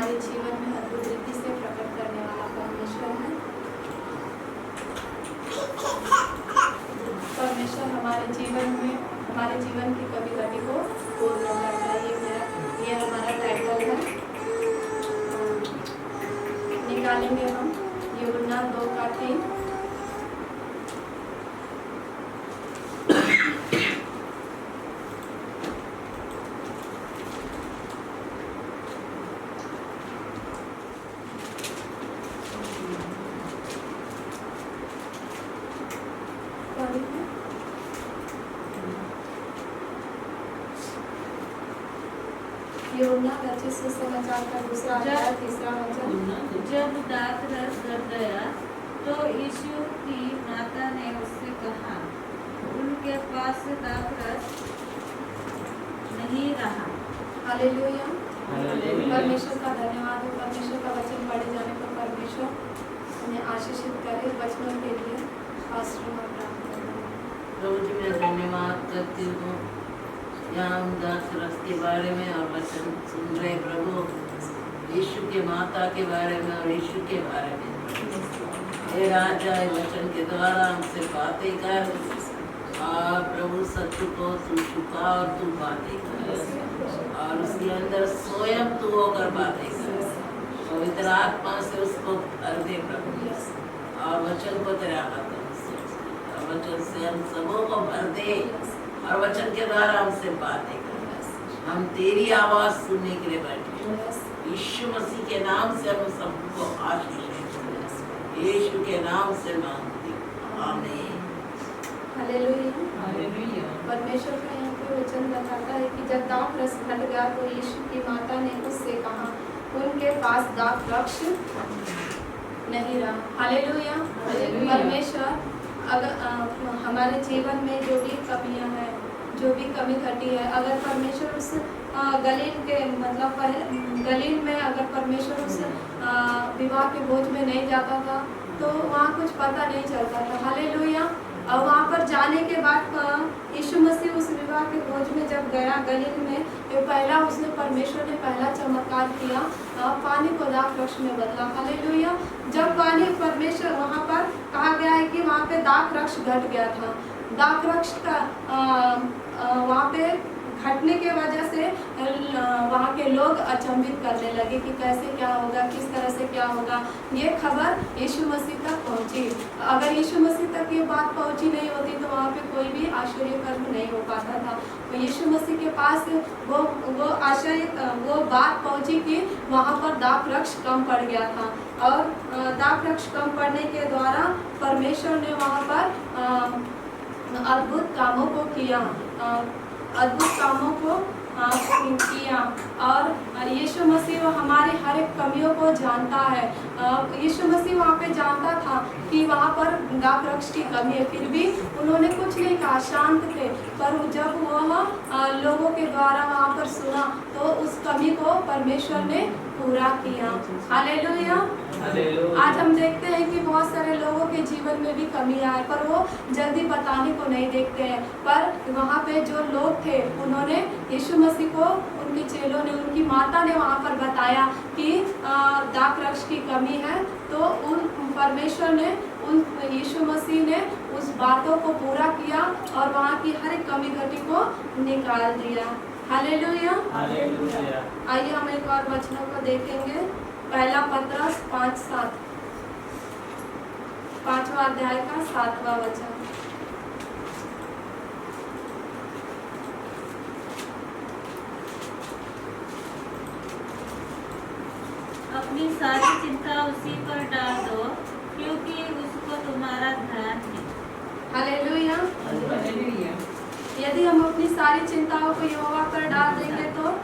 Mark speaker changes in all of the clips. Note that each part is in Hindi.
Speaker 1: हमारे जीवन में अद्भुत रीति से प्रकट करने वाला परमेश्वर है। परमेश्वर हमारे जीवन की कभी कभी को पूर्ण करता है। ये हमारा टाइटल है। निकालेंगे हम यूहन्ना 2:3। यूहन्ना का सुसमाचार का दूसरा अध्याय 3 वचन।
Speaker 2: जब दाखरस घट गया तो यीशु की माता ने उससे कहा, उनके पास दाखरस नहीं रहा।
Speaker 1: हालेलुया। परमेश्वर का धन्यवाद हो। परमेश्वर का वचन पढ़े जाने पर परमेश्वर हमें आशीषित करे। वचनों के लिए आशीर्वाद प्राप्त करें।
Speaker 3: प्रभु जी मैं धन्यवाद करती हूँ यहाँ हम दाखरस के बारे में और वचन सुन रहे प्रभु, यीशु के माता के बारे में और यीशु के बारे में। हे राजा वचन के द्वारा हमसे बातें कर प्रभु, सत्य को तू छुपा और तू बातें कर और उसके अंदर स्वयं तू होकर बातें कर। पवित्र आत्मा से उसको भर दे प्रभु और वचन को तेरा वचन से हम सबों को भर दे और वचन के द्वारा हमसे बातें कर। हम तेरी आवाज सुनने के लिए बैठे। यीशु मसीह के नाम से हम सबको आशीष देते। यीशु के नाम से मांगती हूँ, आमीन।
Speaker 1: हालेलुया। परमेश्वर का यहाँ पे वचन बताता है कि जब दाखरस घट गया तो यीशु की माता ने उससे कहा, उनके पास दाखरस नहीं रहा। हालेलुया। परमेश्वर अगर हमारे जीवन में जो भी कमियां हैं, जो भी कमी घटी है, अगर परमेश्वर उस गलील के मतलब गलील में अगर परमेश्वर उस विवाह के भोज में नहीं जाता था तो वहाँ कुछ पता नहीं चलता था। हालेलुया। और वहाँ पर जाने के बाद यीशु मसीह उस विवाह के भोज में जब गया गलील में, तो पहला उसने परमेश्वर ने पहला चमत्कार किया, पानी को दाखरस में बदला। हालेलुया। जब पानी परमेश्वर वहाँ पर कहा गया है कि वहाँ पे दाखरस घट गया था। दाखरस का वहाँ पे घटने के वजह से वहाँ के लोग अचंभित करने लगे कि कैसे क्या होगा, किस तरह से क्या होगा। ये खबर यीशु मसीह तक पहुँची। अगर यीशु मसीह तक ये बात पहुँची नहीं होती तो वहाँ पे कोई भी आश्चर्य कर्म नहीं हो पाता था। तो यीशु मसीह के पास वो बात पहुँची कि वहाँ पर दाखरस कम पड़ गया था और दाखरस कम पड़ने के द्वारा परमेश्वर ने वहाँ पर अद्भुत कामों को किया, अद्भुत कामों को किया। और यीशु मसीह हमारे हर एक कमियों को जानता है। यीशु मसीह वहाँ पे जानता था कि वहाँ पर दाखरस की कमी है, फिर भी उन्होंने कुछ नहीं कहा, शांत थे। पर जब वह लोगों के द्वारा वहाँ पर सुना तो उस कमी को परमेश्वर ने पूरा किया। हालेलुया। आज हम देखते हैं कि बहुत सारे लोगों के जीवन में भी कमी आए पर वो जल्दी बताने को नहीं देखते हैं। पर वहाँ पे जो लोग थे उन्होंने यीशु मसीह को, उनके चेलों ने, उनकी माता ने वहाँ पर बताया कि दाखरस की कमी है। तो उन परमेश्वर ने, उन यीशु मसीह ने उस बातों को पूरा किया और वहाँ की हर एक कमी घटी को निकाल दिया। हालेलुया। आइए हम एक और वचनों को देखेंगे। पहला पतरस 5:7, 5वां अध्याय का 7वां वचन।
Speaker 2: अपनी सारी चिंता उसी पर डाल दो क्योंकि उसको तुम्हारा ध्यान है।
Speaker 1: हालेलुया। यदि हम अपनी सारी चिंताओं को यहोवा पर डाल देंगे तो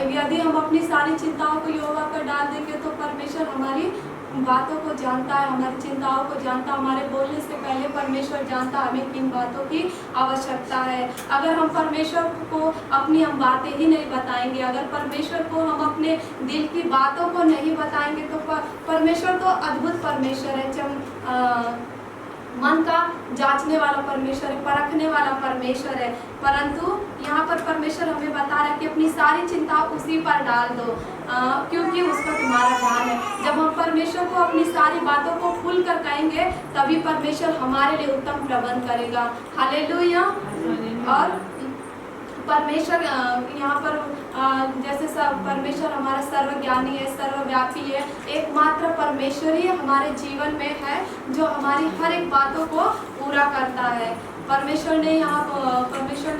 Speaker 1: यदि हम अपनी सारी चिंताओं को यहोवा पर डाल देंगे तो परमेश्वर हमारी बातों को जानता है, हमारी चिंताओं को जानता है। हमारे बोलने से पहले परमेश्वर जानता है हमें किन बातों की आवश्यकता है। अगर हम परमेश्वर को अपनी हम बातें ही नहीं बताएंगे, अगर परमेश्वर को हम अपने दिल की बातों को नहीं बताएंगे तो परमेश्वर तो अद्भुत परमेश्वर है। मन का जांचने वाला परमेश्वर है, परखने वाला परमेश्वर है। परंतु यहाँ पर परमेश्वर हमें बता रहा है कि अपनी सारी चिंता उसी पर डाल दो, क्योंकि उसका तुम्हारा ध्यान है। जब हम परमेश्वर को अपनी सारी बातों को खुल कर कहेंगे तभी परमेश्वर हमारे लिए उत्तम प्रबंध करेगा। हालेलुया। और परमेश्वर यहाँ पर जैसे सब परमेश्वर हमारा सर्वज्ञानी है, सर्वव्यापी है, एकमात्र परमेश्वर ही हमारे जीवन में है जो हमारी हर एक बातों को पूरा करता है। परमेश्वर ने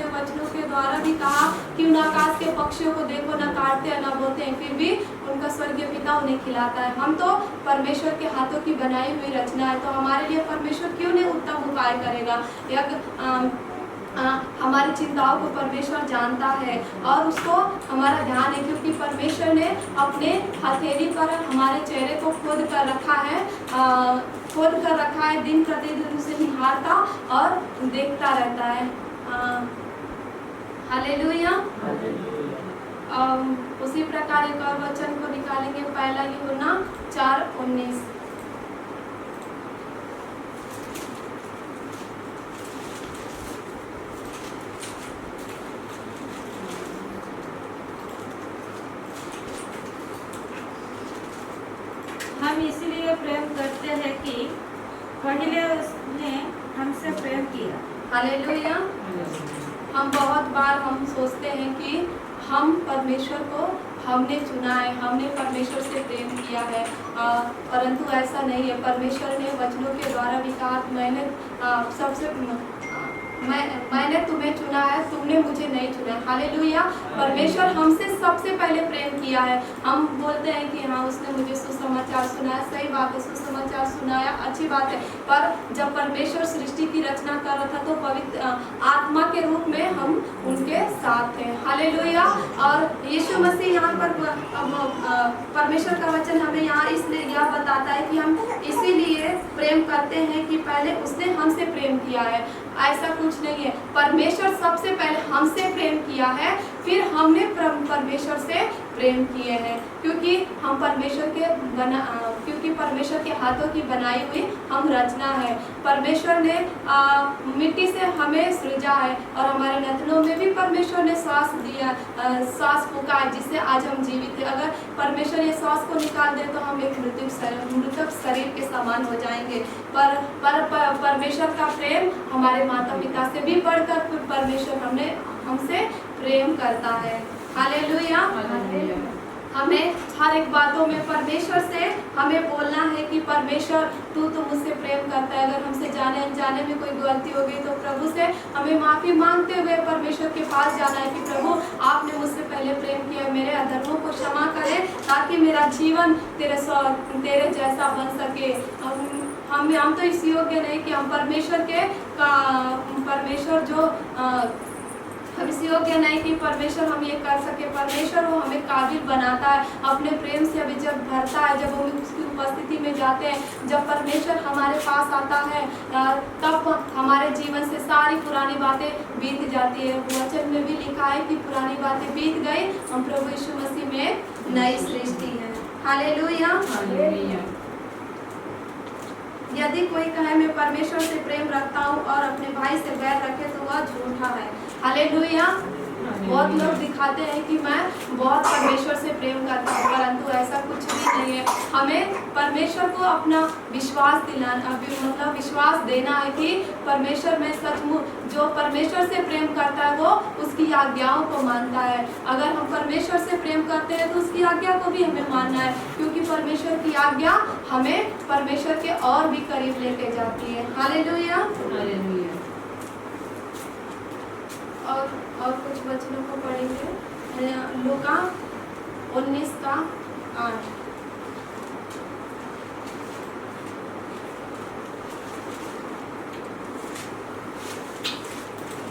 Speaker 1: वचनों के द्वारा भी कहा कि उन आकाश के पक्षियों को देखो, न काटते हैं न बोते हैं, फिर भी उनका स्वर्गीय पिता उन्हें खिलाता है। हम तो परमेश्वर के हाथों की बनाई हुई रचना है, तो हमारे लिए परमेश्वर क्यों नहीं उत्तम उपाय करेगा। हमारी चिंताओं को परमेश्वर जानता है और उसको हमारा ध्यान है, क्योंकि परमेश्वर ने अपने हथेली पर हमारे चेहरे को खोद कर रखा है, दिन प्रतिदिन उसे निहारता और देखता रहता है। हालेलुया। उसी प्रकार एक और वचन को निकालेंगे, पहला यूहन्ना 4:19।
Speaker 2: हम इसलिए प्रेम करते हैं कि पहले उसने हमसे प्रेम किया।
Speaker 1: हालेलुया। हम बहुत बार हम सोचते हैं कि हम परमेश्वर को हमने चुना है, हमने परमेश्वर से प्रेम किया है, परंतु ऐसा नहीं है। परमेश्वर ने वचनों के द्वारा भी कहा, मैंने तुम्हें चुना है, तुमने मुझे नहीं चुना है। हालेलुया। परमेश्वर हमसे सबसे पहले प्रेम किया है। हम बोलते हैं कि हाँ उसने मुझे सुसमाचार सुनाया, सही बात है, सुसमाचार सुनाया, अच्छी बात है, पर जब परमेश्वर सृष्टि की रचना कर रहा था तो पवित्र आत्मा के रूप में हम उनके साथ थे। हालेलुया। और यीशु मसीह यहाँ पर परमेश्वर का वचन हमें यहाँ इसलिए यह बताता है कि हम इसीलिए प्रेम करते हैं कि पहले उसने हमसे प्रेम किया है। ऐसा कुछ नहीं है, परमेश्वर सबसे पहले हमसे प्रेम किया है, फिर हमने परमेश्वर से प्रेम किए हैं, क्योंकि हम क्योंकि परमेश्वर के हाथों की बनाई हुई हम रचना है। परमेश्वर ने मिट्टी से हमें सृजा है और हमारे नथनों में भी परमेश्वर ने श्वास दिया, श्वास फूका है, जिससे आज हम जीवित हैं। अगर परमेश्वर ये श्वास को निकाल दे तो हम एक मृतक शरीर के समान हो जाएंगे। पर परमेश्वर का प्रेम हमारे माता पिता से भी बढ़कर परमेश्वर हमसे प्रेम करता है। हालेलुया। हमें हर एक बातों में परमेश्वर से हमें बोलना है कि परमेश्वर तू तो मुझसे प्रेम करता है। अगर हमसे जाने अनजाने में कोई गलती हो गई तो प्रभु से हमें माफ़ी मांगते हुए परमेश्वर के पास जाना है कि प्रभु आपने मुझसे पहले प्रेम किया, मेरे अधर्मों को क्षमा करें ताकि मेरा जीवन तेरे जैसा बन सके। हम तो इस योग्य नहीं कि हम हम इस योग्य नहीं कि परमेश्वर हम ये कर सके। परमेश्वर वो हमें काबिल बनाता है, अपने प्रेम से अभी जब भरता है, जब हम उसकी उपस्थिति में जाते हैं, जब परमेश्वर हमारे पास आता है तब हमारे जीवन से सारी पुरानी बातें बीत जाती है। वचन में भी लिखा है कि पुरानी बातें बीत गई, हम प्रभु यीशु मसीह में नई सृष्टि है। हालेलुया। यदि कोई कहे मैं परमेश्वर से प्रेम रखता हूँ और अपने भाई से बैर रखे तो वह झूठा है। हालेलुया। बहुत लोग दिखाते हैं कि मैं बहुत परमेश्वर से प्रेम करता हूँ, परंतु ऐसा कुछ भी नहीं है। हमें परमेश्वर को अपना विश्वास दिलाना, मतलब विश्वास देना है कि परमेश्वर में सचमुच जो परमेश्वर से प्रेम करता है वो उसकी आज्ञाओं को मानता है। अगर हम परमेश्वर से प्रेम करते हैं तो उसकी आज्ञा को भी हमें मानना है, क्योंकि परमेश्वर की आज्ञा हमें परमेश्वर के और भी करीब लेके जाती है। हालेलुया। और कुछ वचनों को पढ़ेंगे। लूका 19:8।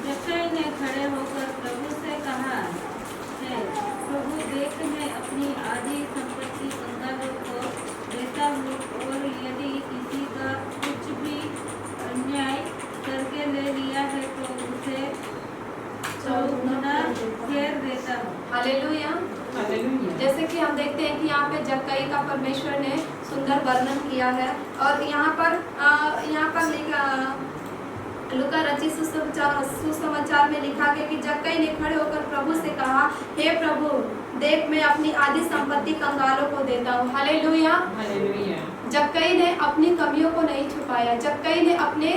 Speaker 2: जक्कई ने खड़े होकर प्रभु से कहा है, प्रभु देख मैं अपनी आधी संपत्ति कंगालों को देता हूँ, और यदि किसी का कुछ भी अन्याय करके ले लिया है तो उसे चौगुना फेर देता हूँ।
Speaker 1: हालेलुया। जैसे कि हम देखते हैं कि यहाँ पे जक्कई का परमेश्वर ने सुंदर वर्णन किया है। और यहाँ पर लिखा लूका रचित सुसमाचार में लिखा गया कि जक्कई ने खड़े होकर प्रभु से कहा, हे प्रभु, देख मैं अपनी आधी संपत्ति कंगालों को देता हूँ। हालेलुया।
Speaker 2: हालेलुया।
Speaker 1: जक्कई ने अपनी कमियों को नहीं छुपाया, जक्कई ने अपने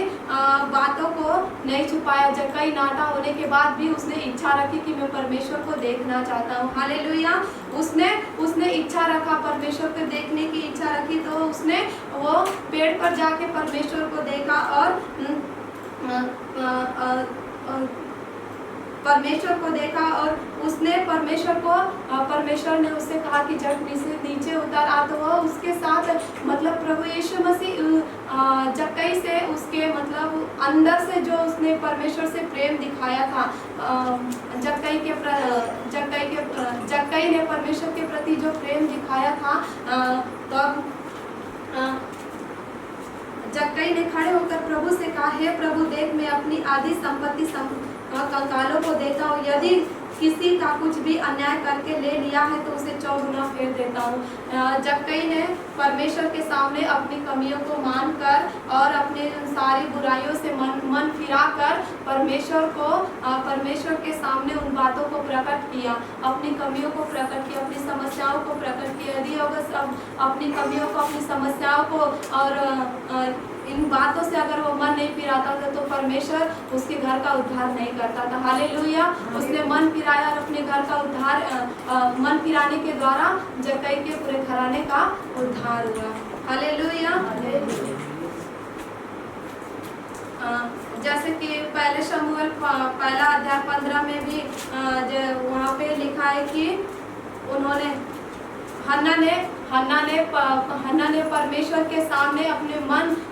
Speaker 1: बातों को नहीं छुपाया। जक्कई नाटा होने के बाद भी उसने इच्छा रखी कि मैं परमेश्वर को देखना चाहता हूँ। हालेलुया। उसने इच्छा रखा, परमेश्वर को देखने की इच्छा रखी, तो उसने वो पेड़ पर जाके परमेश्वर को देखा और परमेश्वर को देखा और उसने परमेश्वर ने उससे कहा कि जब नीचे उतर आ, तो वो उसके साथ मतलब प्रभु यीशु मसीह जक्कई से उसके मतलब अंदर से जो उसने परमेश्वर से प्रेम दिखाया था, जक्कई ने परमेश्वर के प्रति जो प्रेम दिखाया था, तब जक्कई ने खड़े होकर प्रभु से कहा, हे प्रभु, देख मैं अपनी आधी संपत्ति कंगालों को देता हूँ। यदि किसी का कुछ भी अन्याय करके ले लिया है तो उसे 4 गुना फेर देता हूँ। जक्कई ने परमेश्वर के सामने अपनी कमियों को मानकर और अपने सारी बुराइयों से मन फिराकर परमेश्वर के सामने उन बातों को प्रकट किया, अपनी कमियों को प्रकट किया, अपनी समस्याओं को प्रकट किया। यदि अगर सब अपनी कमियों को, अपनी समस्याओं को और इन बातों से अगर वो मन नहीं फिराता था तो परमेश्वर उसके घर का उद्धार नहीं करता था। हालेलुया। उसने मन फिराया और अपने घर का उद्धार, मन फिराने के द्वारा जक्कई के पूरे घराने का उद्धार हुआ। हालेलुया। जैसे कि पहले शमूएल पहला अध्याय 15 में भी वहाँ पे लिखा है कि उन्होंने हन्ना ने परमेश्वर के सामने अपने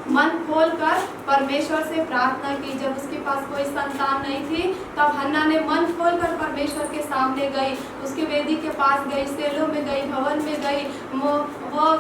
Speaker 1: मन खोलकर परमेश्वर से प्रार्थना की। जब उसके पास कोई संतान नहीं थी तब हन्ना ने मन खोलकर परमेश्वर के सामने गई, उसके वेदी के पास गई, सेलो में गई, भवन में गई, वो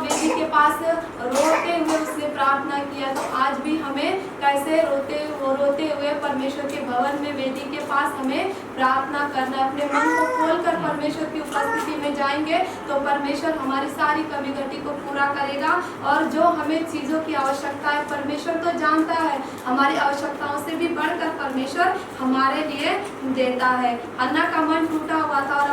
Speaker 1: वेदी के पास रोते हुए उसने प्रार्थना किया। तो आज भी हमें कैसे रोते हुए परमेश्वर के भवन में, वेदी के पास हमें प्रार्थना करना है। अपने मन को खोलकर परमेश्वर की उपस्थिति में जाएंगे तो परमेश्वर हमारी सारी कमी घटी को पूरा करेगा। और जो हमें चीज़ों की आवश्यकता है, परमेश्वर तो जानता है, हमारी आवश्यकताओं से भी बढ़कर परमेश्वर हमारे लिए देता है। हन्ना का मन टूटा हुआ था और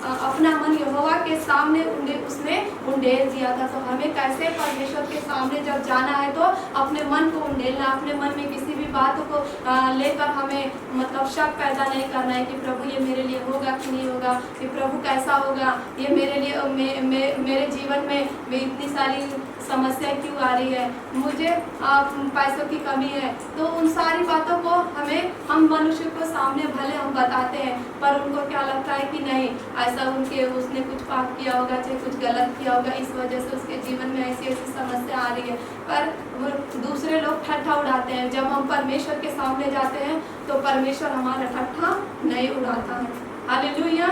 Speaker 1: अपना मन यहोवा के सामने उसने उंडेल दिया था। तो हमें कैसे परमेश्वर के सामने जब जाना है तो अपने मन को उंडेलना, अपने मन में किसी भी बात को लेकर हमें मतलब शक पैदा नहीं करना है कि प्रभु ये मेरे लिए होगा कि नहीं होगा, कि प्रभु कैसा होगा, ये मेरे लिए मेरे जीवन में इतनी सारी समस्या क्यों आ रही है, मुझे पैसों की कमी है। तो उन सारी बातों को हम मनुष्य को सामने भले हम बताते हैं, पर उनको क्या लगता है कि नहीं, ऐसा उसने कुछ पाप किया होगा, चाहे कुछ गलत किया होगा, इस वजह से उसके जीवन में ऐसी समस्या आ रही है। पर वो दूसरे लोग ठट्ठा उड़ाते हैं। जब हम परमेश्वर के सामने जाते हैं तो परमेश्वर हमारा ठट्ठा नहीं उड़ाता है। हालेलुया।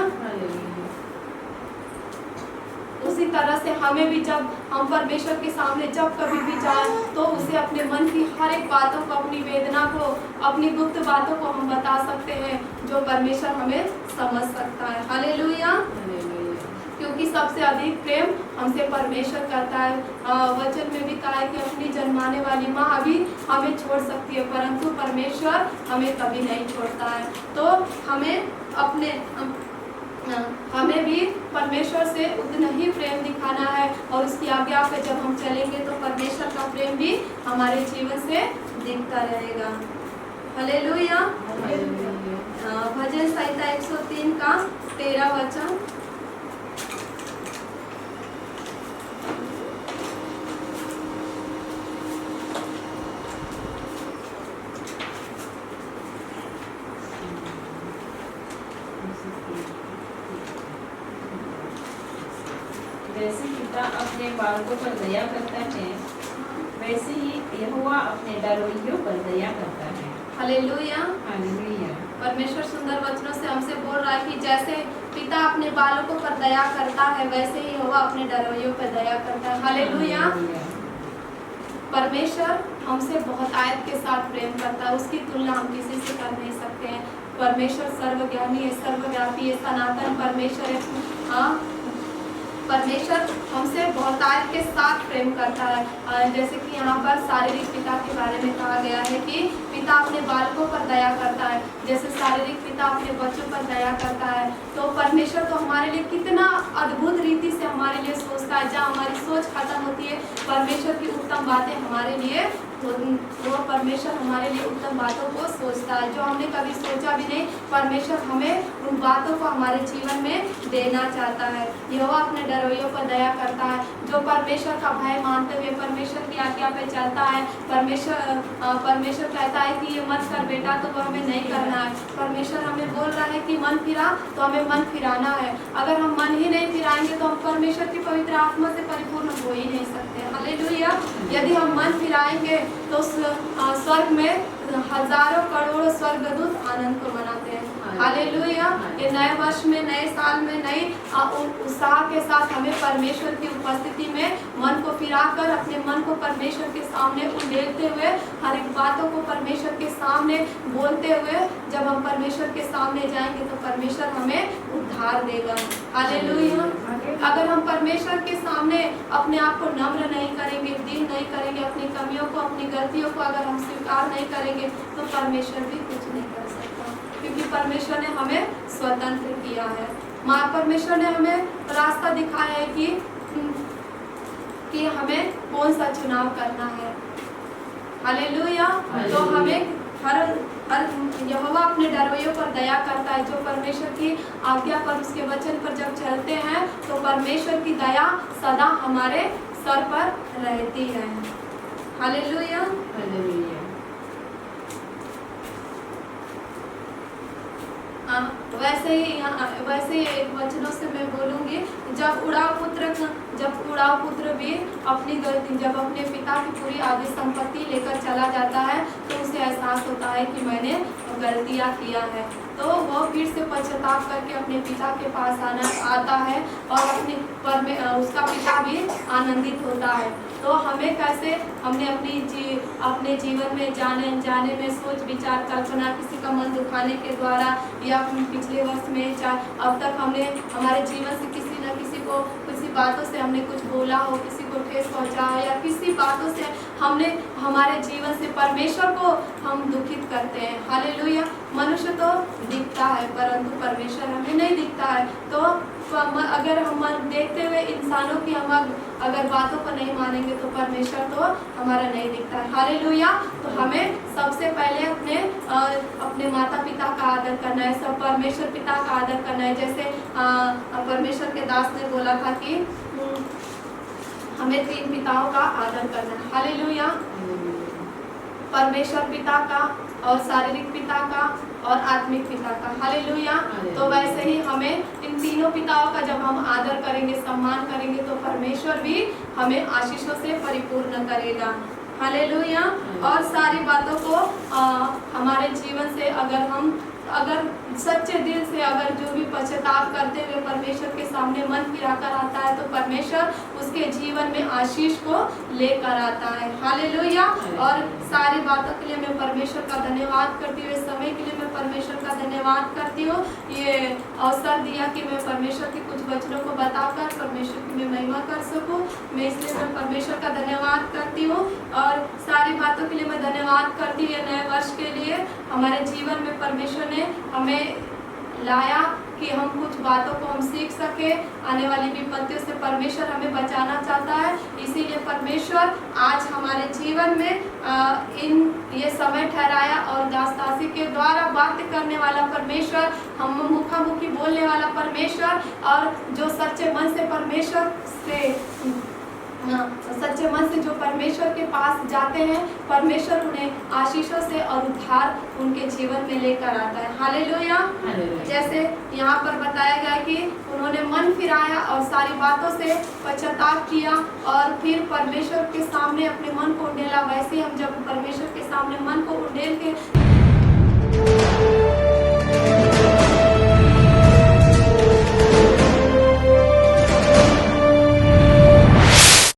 Speaker 1: उसी तरह से हमें भी जब हम परमेश्वर के सामने जब कभी भी जाएं तो उसे अपने मन की हर एक बातों को, अपनी वेदना को, अपनी गुप्त बातों को हम बता सकते हैं, जो परमेश्वर हमें समझ सकता है। हालेलुया। क्योंकि सबसे अधिक प्रेम हमसे परमेश्वर करता है। वचन में भी कहा है कि अपनी जन्माने वाली माँ अभी हमें छोड़ सकती है, परंतु परमेश्वर हमें कभी नहीं छोड़ता है। तो हमें भी परमेश्वर से उतना ही प्रेम दिखाना है और उसकी आज्ञा पे जब हम चलेंगे तो परमेश्वर का प्रेम भी हमारे जीवन से दिखता रहेगा। हालेलुया। भजन संहिता 103 का 13 वचन।
Speaker 2: जैसे पिता अपने बालकों पर दया करता है, वैसे ही यहोवा अपने डरोइयों पर दया करता है।
Speaker 1: हालेलुया।
Speaker 2: हालेलुया।
Speaker 1: परमेश्वर सुंदर वचनों से हमसे बोल रहा है कि जैसे पिता अपने बालकों पर दया करता है, वैसे ही यहोवा अपने डरोइयों पर दया करता है। हालेलुया। परमेश्वर हमसे बहुत आयत के साथ प्रेम करता है, उसकी तुलना हम किसी से कर नहीं सकते हैं। परमेश्वर सर्वज्ञानी है, सर्वव्यापी है, सनातन परमेश्वर है। परमेश्वर हमसे बहुतायत के साथ प्रेम करता है। जैसे कि यहाँ पर शारीरिक पिता के बारे में कहा गया है कि पिता अपने बालकों पर दया करता है, जैसे शारीरिक पिता अपने बच्चों पर दया करता है। तो परमेश्वर तो हमारे लिए कितना अद्भुत रीति से हमारे लिए सोचता है। जहाँ हमारी सोच खत्म होती है, परमेश्वर की उत्तम बातें हमारे लिए, वो परमेश्वर हमारे लिए उत्तम बातों को सोचता है जो हमने कभी सोचा भी नहीं। परमेश्वर हमें उन बातों को हमारे जीवन में देना चाहता है। यहोवा अपने डरोइयों पर दया करता है, जो परमेश्वर का भय मानते हुए परमेश्वर की आज्ञा पे चलता है। परमेश्वर कहता है कि ये मत कर बेटा, तो वो हमें नहीं करना है। परमेश्वर हमें बोल रहा है कि मन फिरा, तो हमें मन फिराना है। अगर हम मन ही नहीं फिराएंगे तो हम परमेश्वर की पवित्र आत्मा से परिपूर्ण हो ही नहीं सकते। हालेलुया। यदि हम मन फिराएंगे तो स्वर्ग में हजारों करोड़ों स्वर्गदूत आनंद को मनाते हैं। हालेलुया। ये नए वर्ष में, नए साल में नई उत्साह के साथ हमें परमेश्वर की उपस्थिति में मन को फिराकर अपने मन को परमेश्वर के सामने उंडेलते हुए, हर एक बातों को परमेश्वर के सामने बोलते हुए जब हम परमेश्वर के सामने जाएंगे तो परमेश्वर हमें उद्धार देगा। हालेलुया। अगर हम परमेश्वर के सामने अपने आप को नम्र नहीं करेंगे, दीन नहीं करेंगे, अपनी कमियों को, अपनी गलतियों को अगर हम स्वीकार नहीं करेंगे तो परमेश्वर भी कुछ नहीं कर सकता, क्योंकि परमेश्वर ने हमें स्वतंत्र किया है। माँ परमेश्वर ने हमें रास्ता दिखाया है कि हमें कौन सा चुनाव करना है। हालेलुया। तो हमें हर यहोवा अपने डरोइयों पर दया करता है। जो परमेश्वर की आज्ञा पर, उसके वचन पर जब चलते हैं तो परमेश्वर की दया सदा हमारे सर पर रहती है। हालेलुया। वैसे ही एक वचनों से मैं बोलूँगी, जब उड़ाव पुत्र भी जब अपने पिता की पूरी आदि संपत्ति लेकर चला जाता है तो उसे एहसास होता है कि मैंने गलतियाँ किया है, तो वो फिर से पश्चाताप करके अपने पिता के पास आता है और उसका पिता भी आनंदित होता है। तो हमें कैसे हमने अपने जीवन में जाने में सोच विचार कल्पना किसी का मन दुखाने के द्वारा या पिछले वर्ष में अब तक हमने हमारे जीवन से किसी न किसी को किसी बातों से हमने कुछ बोला हो, किसी को ठेस पहुंचा हो, या किसी बातों से हमने हमारे जीवन से परमेश्वर को हम दुखित करते हैं। हालेलुया। मनुष्य तो दिखता है परंतु परमेश्वर हमें नहीं दिखता है। तो अगर हम देखते हुए इंसानों की हम अगर बातों को नहीं मानेंगे तो परमेश्वर तो हमारा नहीं दिखता है। हालेलुया। तो हमें सबसे पहले अपने माता पिता का आदर करना है, सब परमेश्वर पिता का आदर करना है। जैसे परमेश्वर के दास ने बोला था कि हमें 3 पिताओं का आदर करना है। हालेलुया। परमेश्वर पिता का और शारीरिक पिता का और आत्मिक पिता का। हालेलुया। तो वैसे ही हमें इन तीनों पिताओं का जब हम आदर करेंगे, सम्मान करेंगे तो परमेश्वर भी हमें आशीषों से परिपूर्ण करेगा। हालेलुया। और सारी बातों को हमारे जीवन से अगर सच्चे दिल से अगर जो भी पश्चाताप करते हुए परमेश्वर के सामने मन फिराकर आता है तो परमेश्वर उसके जीवन में आशीष को लेकर आता है। हालेलुया। और सारी बातों के लिए मैं परमेश्वर का धन्यवाद करती हूँ। इस समय के लिए मैं परमेश्वर का धन्यवाद करती हूँ, ये अवसर दिया कि मैं परमेश्वर के कुछ वचनों को बताकर परमेश्वर की मैं महिमा कर सकूँ। मैं इसलिए मैं परमेश्वर का धन्यवाद करती हूँ और सारी बातों के लिए मैं धन्यवाद करती हूँ। नए वर्ष के लिए हमारे जीवन में परमेश्वर ने हमें लाया कि हम कुछ बातों को हम सीख सके। आने वाली विपत्तियों से परमेश्वर हमें बचाना चाहता है, इसीलिए परमेश्वर आज हमारे जीवन में ये समय ठहराया और दासदासी के द्वारा बात करने वाला परमेश्वर, हम मुखामुखी बोलने वाला परमेश्वर, और जो सच्चे मन से जो परमेश्वर के पास जाते हैं परमेश्वर उन्हें आशीषों से और उद्धार उनके जीवन में लेकर आता है। हालेलुया। जैसे यहाँ पर बताया गया कि उन्होंने मन फिराया और सारी बातों से पश्चाताप किया और फिर परमेश्वर के सामने अपने मन को उंडेला। वैसे हम जब परमेश्वर के सामने मन को उंडेल के